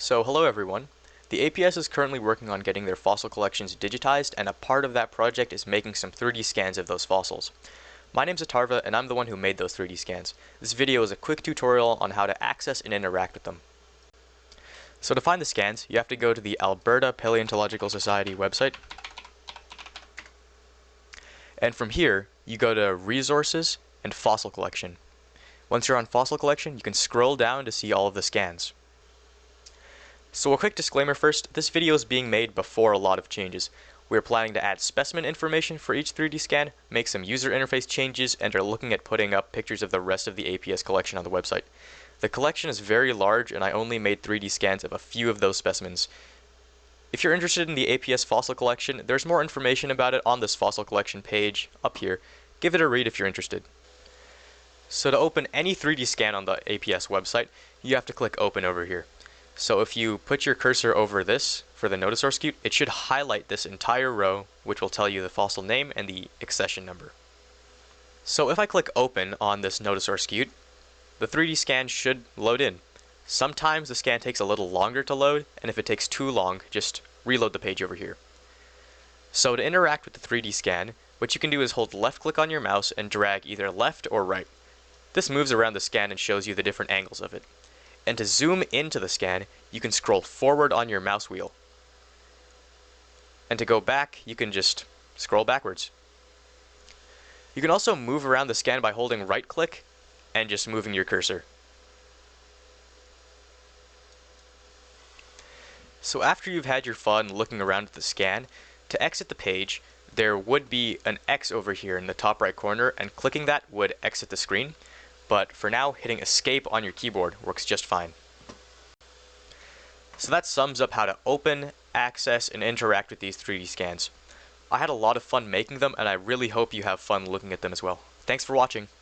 So hello everyone. The APS is currently working on getting their fossil collections digitized, and a part of that project is making some 3D scans of those fossils. My name's Atharva, and I'm the one who made those 3D scans. This video is a quick tutorial on how to access and interact with them. So to find the scans, you have to go to the Alberta Paleontological Society website. And from here, you go to Resources and Fossil Collection. Once you're on Fossil Collection, you can scroll down to see all of the scans. So a quick disclaimer first, this video is being made before a lot of changes. We're planning to add specimen information for each 3D scan, make some user interface changes, and are looking at putting up pictures of the rest of the APS collection on the website. The collection is very large, and I only made 3D scans of a few of those specimens. If you're interested in the APS fossil collection, there's more information about it on this fossil collection page up here. Give it a read if you're interested. So to open any 3D scan on the APS website, you have to click Open over here. So if you put your cursor over this for the notice source queue, it should highlight this entire row, which will tell you the fossil name and the accession number. So if I click Open on this notice source queue, the 3D scan should load in. Sometimes the scan takes a little longer to load, and if it takes too long, just reload the page over here. So to interact with the 3D scan, what you can do is hold left click on your mouse and drag either left or right. This moves around the scan and shows you the different angles of it. And to zoom into the scan, you can scroll forward on your mouse wheel. And to go back, you can just scroll backwards. You can also move around the scan by holding right click and just moving your cursor. So after you've had your fun looking around at the scan, to exit the page, there would be an X over here in the top right corner, and clicking that would exit the screen. But for now, hitting escape on your keyboard works just fine. So that sums up how to open, access, and interact with these 3D scans. I had a lot of fun making them, and I really hope you have fun looking at them as well. Thanks for watching.